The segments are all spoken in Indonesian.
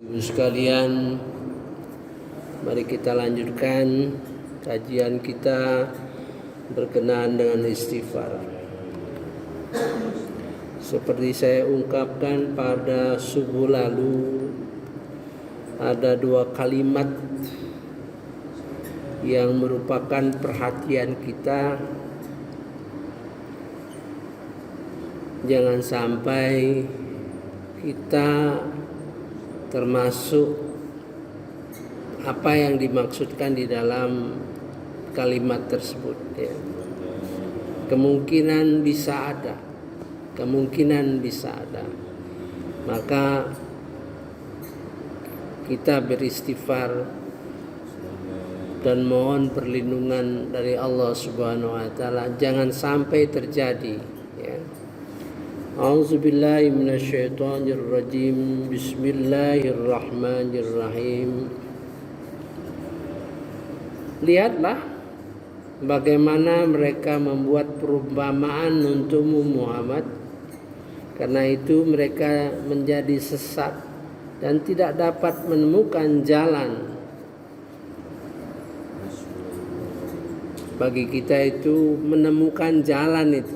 Ibu sekalian, mari kita lanjutkan kajian kita berkenaan dengan istighfar. Seperti saya ungkapkan pada subuh lalu, ada dua kalimat yang merupakan perhatian kita. Jangan sampai kita termasuk apa yang dimaksudkan di dalam kalimat tersebut, ya. Kemungkinan bisa ada, maka kita beristighfar dan mohon perlindungan dari Allah Subhanahu wa taala jangan sampai terjadi, ya. A'udzubillahi minasyaitonirrajim. Bismillahirrahmanirrahim. Lihatlah bagaimana mereka membuat perumpamaan untukmu Muhammad. Karena itu mereka menjadi sesat dan tidak dapat menemukan jalan. Bagi kita itu menemukan jalan itu,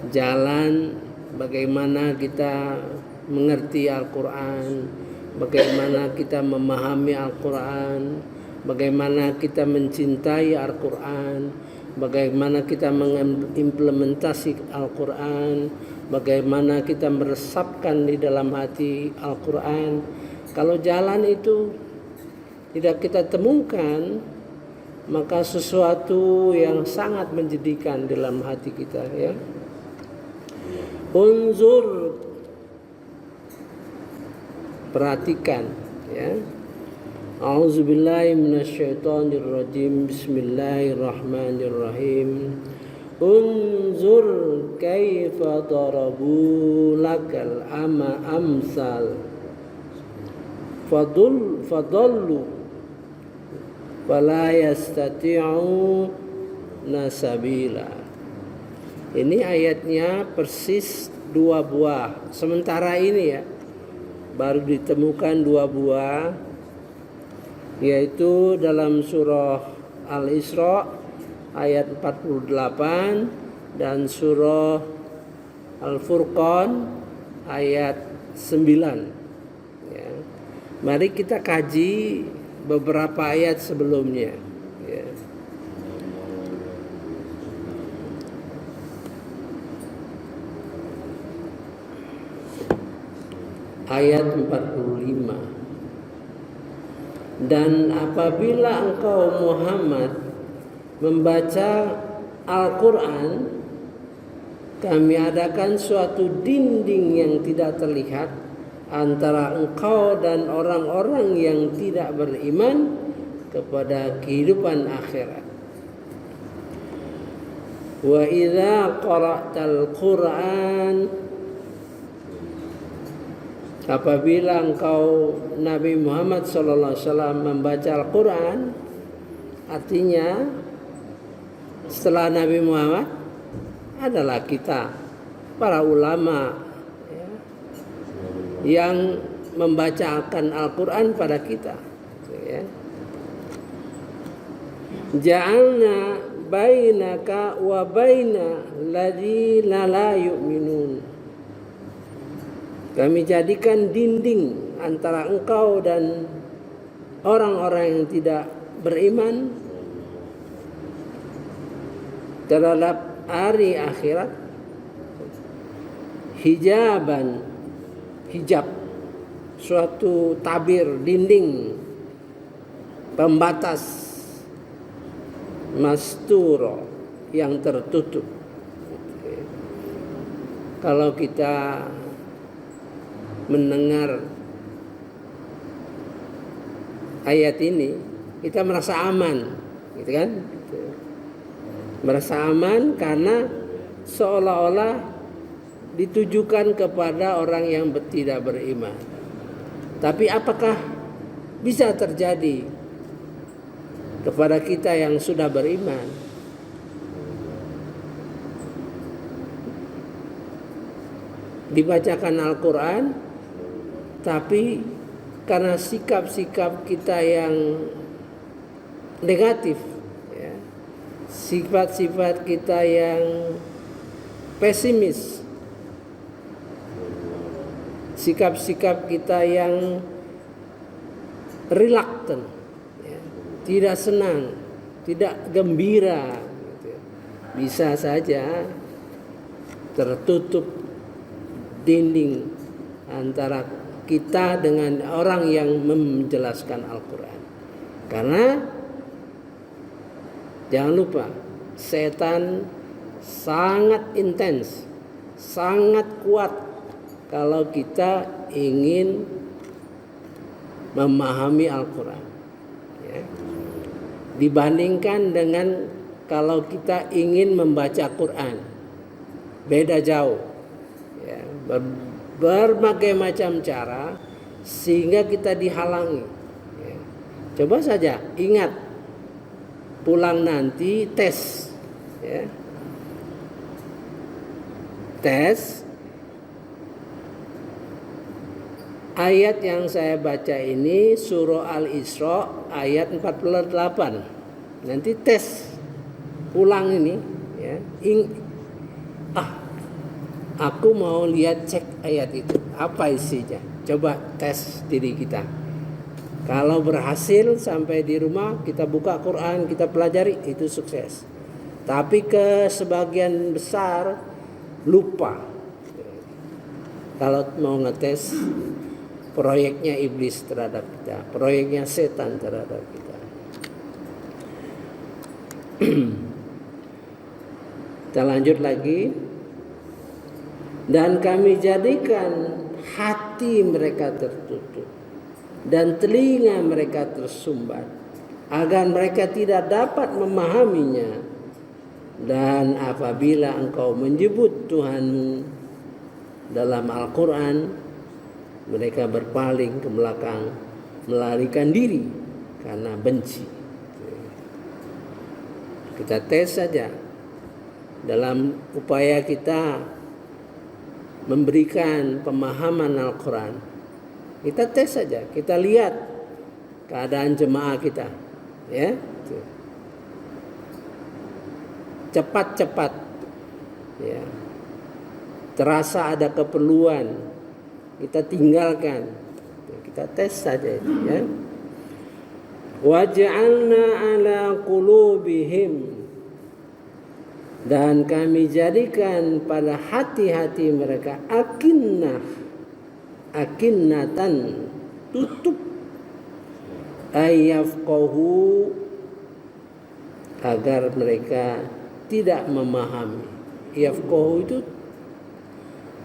jalan bagaimana kita mengerti Al-Quran, bagaimana kita memahami Al-Quran, bagaimana kita mencintai Al-Quran, bagaimana kita mengimplementasi Al-Quran, bagaimana kita meresapkan di dalam hati Al-Quran. Kalau jalan itu tidak kita temukan, maka sesuatu yang sangat menjadikan dalam hati kita, ya. Unzur, perhatikan, ya. A'udzubillahi minasyaitonirrajim. Bismillahirrahmanirrahim. Unzur kaifa darabu lakal amsal fadallu fala yastati'u nasabila. Ini ayatnya persis dua buah. Sementara ini, ya, baru ditemukan dua buah, yaitu dalam surah Al-Isra ayat 48 dan surah Al-Furqan ayat 9, ya. Mari kita kaji beberapa ayat sebelumnya, ya. Ayat 45. Dan apabila engkau Muhammad membaca Al-Quran, kami adakan suatu dinding yang tidak terlihat antara engkau dan orang-orang yang tidak beriman kepada kehidupan akhirat. Wa idza qara'tal Qur'an, apabila engkau Nabi Muhammad SAW membaca Al-Quran, artinya setelah Nabi Muhammad adalah kita, para ulama, ya, yang membacakan Al-Quran pada kita, ya. Ja'alna bainaka wa baina ladzina la yu'minun. Kami jadikan dinding antara engkau dan orang-orang yang tidak beriman terhadap hari akhirat. Hijab, suatu tabir, dinding, pembatas, masturo, yang tertutup. Kalau kita mendengar ayat ini, kita merasa aman, gitu kan? Merasa aman karena seolah-olah ditujukan kepada orang yang tidak beriman. Tapi apakah bisa terjadi kepada kita yang sudah beriman? Dibacakan Al-Quran, Tapi karena sikap-sikap kita yang negatif, ya, sifat-sifat kita yang pesimis, sikap-sikap kita yang reluctant, ya, tidak senang, tidak gembira, gitu. Bisa saja tertutup dinding antara kita dengan orang yang menjelaskan Al-Quran. Karena jangan lupa, setan sangat intens, sangat kuat kalau kita ingin memahami Al-Quran, ya. Dibandingkan dengan kalau kita ingin membaca Quran, beda jauh, ya. Berbagai macam cara sehingga kita dihalangi, ya. Coba saja ingat pulang nanti tes, ya. Tes ayat yang saya baca ini surah Al-Isra ayat 48. Nanti tes pulang ini, ya. Aku mau lihat, cek ayat itu apa isinya. Coba tes diri kita. Kalau berhasil sampai di rumah kita buka Quran, kita pelajari, itu sukses. Tapi ke sebagian besar lupa. Kalau mau ngetes proyeknya iblis terhadap kita, proyeknya setan terhadap kita. Kita lanjut lagi. Dan kami jadikan hati mereka tertutup dan telinga mereka tersumbat, agar mereka tidak dapat memahaminya. Dan apabila engkau menyebut Tuhanmu dalam Al-Quran, mereka berpaling ke belakang, melarikan diri karena benci. Kita tes saja dalam upaya kita memberikan pemahaman Al-Quran. Kita tes saja, kita lihat keadaan jemaah kita, ya. Cepat-cepat, ya. Terasa ada keperluan, kita tinggalkan. Kita tes saja itu, ya. Waj'alna ala qulubihim, dan kami jadikan pada hati-hati mereka akinnatan, tutup, ayyafqahu, agar mereka tidak memahami. Yafqahu itu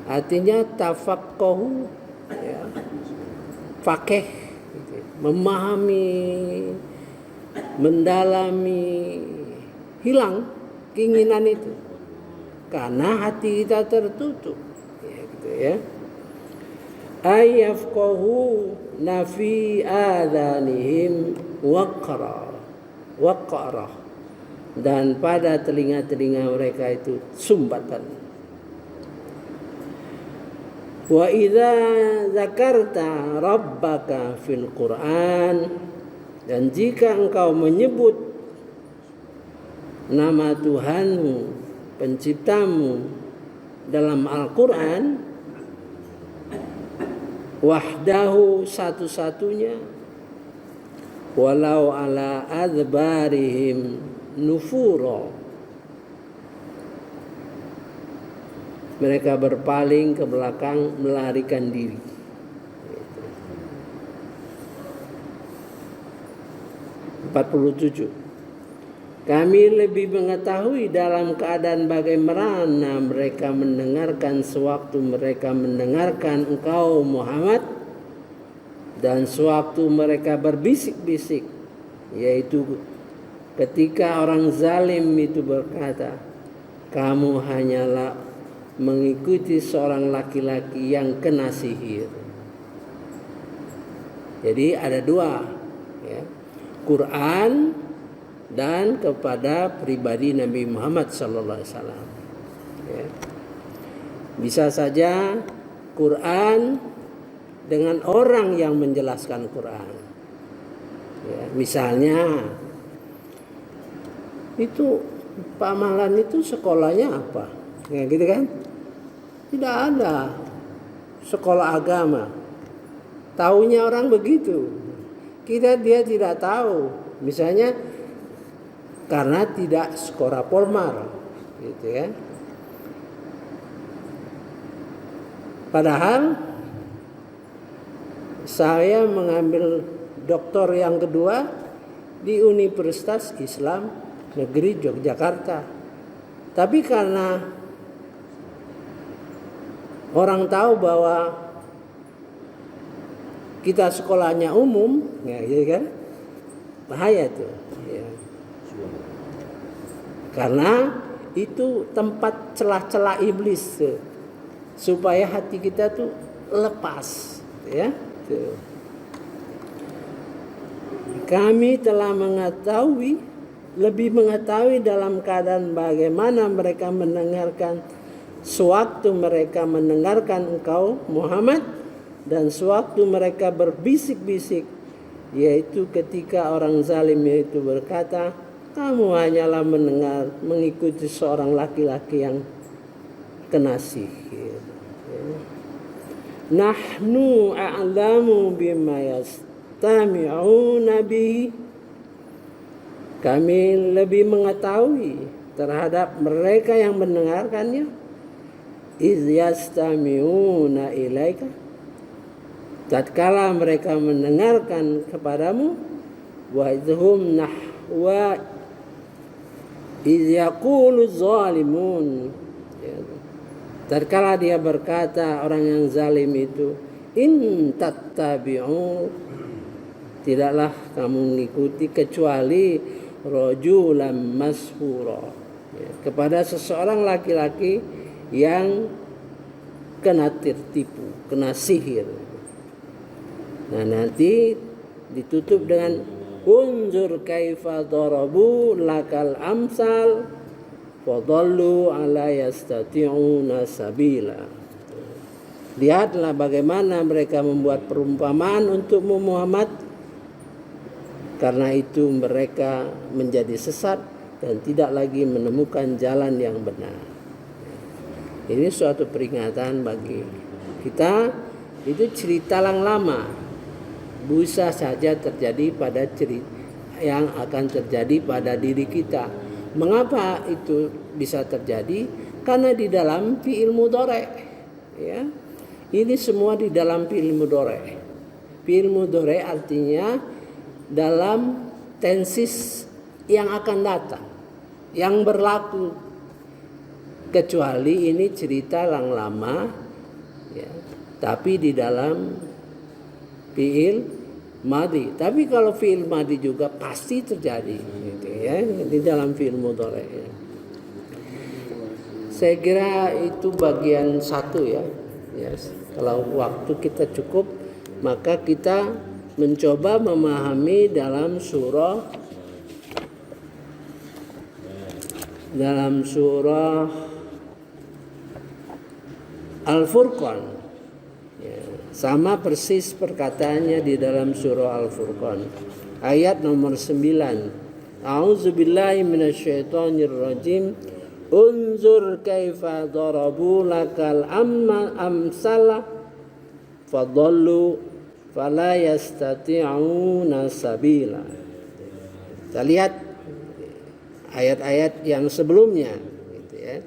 artinya tafaqqahu, ya, faqih, memahami, mendalami, hilang keinginan itu karena hati kita tertutup, ya, gitu, ya. Ayyafqahu nafi adanihim waqara, dan pada telinga-telinga mereka itu sumbatan. Wa idza zakarta rabbaka fil Qur'an, dan jika engkau menyebut nama Tuhanmu, penciptamu dalam Al-Quran, wahdahu, satu-satunya, walau ala adbarihim nufuro, mereka berpaling ke belakang, melarikan diri. 47. Kami lebih mengetahui dalam keadaan bagaimana mereka mendengarkan sewaktu mereka mendengarkan engkau Muhammad, dan sewaktu mereka berbisik-bisik, yaitu ketika orang zalim itu berkata, kamu hanyalah mengikuti seorang laki-laki yang kena sihir. Jadi ada dua, ya, Quran dan kepada pribadi Nabi Muhammad SAW. Ya. Bisa saja Quran dengan orang yang menjelaskan Quran. Ya, misalnya itu Pak Malan itu sekolahnya apa? Ya gitu kan? Tidak ada sekolah agama. Taunya orang begitu. Dia tidak tahu. Misalnya karena tidak sekolah formal, gitu ya. Padahal saya mengambil doktor yang kedua di Universitas Islam Negeri Yogyakarta. Tapi karena orang tahu bahwa kita sekolahnya umum, ya gitu kan, bahaya tuh. Ya. Karena itu tempat celah-celah iblis tuh, supaya hati kita tuh lepas, ya. Tuh. Kami telah lebih mengetahui dalam keadaan bagaimana mereka mendengarkan sewaktu mereka mendengarkan engkau Muhammad, dan sewaktu mereka berbisik-bisik, yaitu ketika orang zalim itu berkata, kamu hanyalah mengikuti seorang laki-laki yang kena sihir. Nahnu a'lamu bima yastami'una bihi. Kami lebih mengetahui terhadap mereka yang mendengarkannya. Iz yastami'una ilaika. Tatkala mereka mendengarkan kepadamu, wa idhum nahwa iz yaqulu zalimun. Tatkala dia berkata, orang yang zalim itu, in tattabi'u, tidaklah kamu mengikuti kecuali rajulan mashura, kepada seseorang laki-laki yang kena tertipu, kena sihir. Nah, nanti ditutup dengan unzur kaifa darabu lakal amsal fadallu ala yastati'una sabila. Lihatlah bagaimana mereka membuat perumpamaan untukmu Muhammad, karena itu mereka menjadi sesat dan tidak lagi menemukan jalan yang benar. Ini suatu peringatan bagi kita. Itu cerita yang lama, bisa saja terjadi pada cerita yang akan terjadi pada diri kita. Mengapa itu bisa terjadi? Karena di dalam fi'il mudhari', ya. Ini semua di dalam fi'il mudhari'. Fi'il mudhari' artinya dalam tensis yang akan datang, yang berlaku, kecuali ini cerita yang lama, ya, tapi di dalam fi'il madhi. Tapi kalau fi'il madhi juga pasti terjadi, gitu ya, di dalam fi'il mudhari'. Ya. Saya kira itu bagian satu ya. Yes. Kalau waktu kita cukup, maka kita mencoba memahami dalam surah Al-Furqan, ya, sama persis perkataannya di dalam surah Al-Furqan ayat nomor 9. A'udzubillahi minasyaitonirrajim. Unzur kaifa darabu lakal amsala fadallu fala yastati'una sabila. Kita lihat ayat-ayat yang sebelumnya, gitu ya.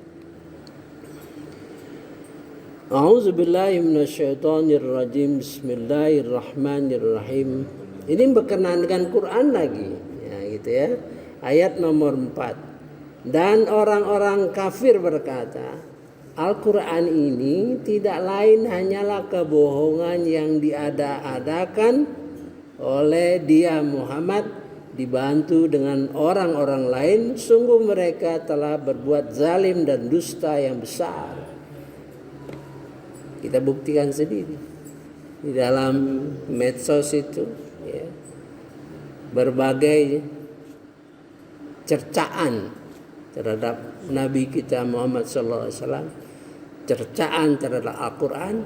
A'udzubillahi minasyaitonirrajim. Bismillahirrahmanirrahim. Ini berkenaan dengan Quran lagi, ya, gitu ya. Ayat nomor 4. Dan orang-orang kafir berkata, Al-Quran ini tidak lain hanyalah kebohongan yang diada-adakan oleh dia Muhammad dibantu dengan orang-orang lain. Sungguh mereka telah berbuat zalim dan dusta yang besar. Kita buktikan sendiri di dalam medsos itu, ya, berbagai cercaan terhadap Nabi kita Muhammad SAW, cercaan terhadap Al-Quran.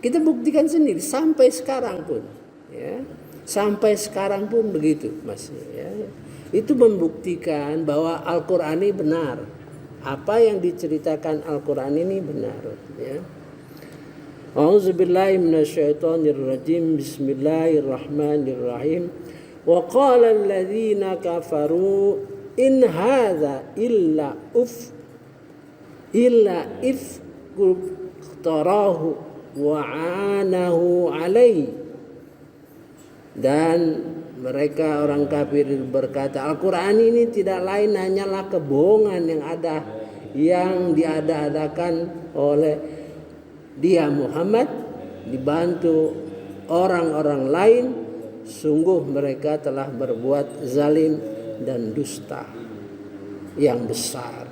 Kita buktikan sendiri sampai sekarang pun, ya. Sampai sekarang pun begitu, Mas. Ya. Itu membuktikan bahwa Al-Qur'an ini benar. Apa yang diceritakan Al-Qur'an ini benar, ya. A'udzubillahi minasyaitonirrajim. Bismillahirrahmanirrahim. Wa qala alladziina kafaru in hadza illa iftarahu wa anahu alaihi. Dan mereka orang kafir berkata, Al-Qur'an ini tidak lain hanyalah kebohongan yang diada-adakan oleh dia Muhammad dibantu orang-orang lain. Sungguh mereka telah berbuat zalim dan dusta yang besar.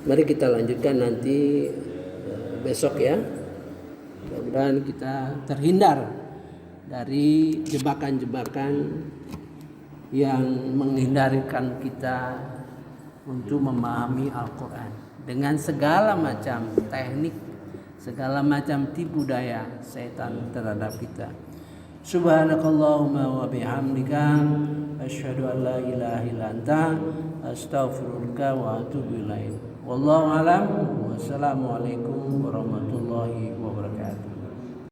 Mari kita lanjutkan nanti besok ya. Mudah-mudahan kita terhindar dari jebakan-jebakan yang menghindarkan kita untuk memahami Al-Qur'an dengan segala macam teknik, segala macam tipu daya setan terhadap kita. Subhanakallahumma wa bihamdika asyhadu an la ilaha illa anta astaghfiruka wa atubu ilaik. Wallahu alam. Wassalamualaikum warahmatullahi wabarakatuh.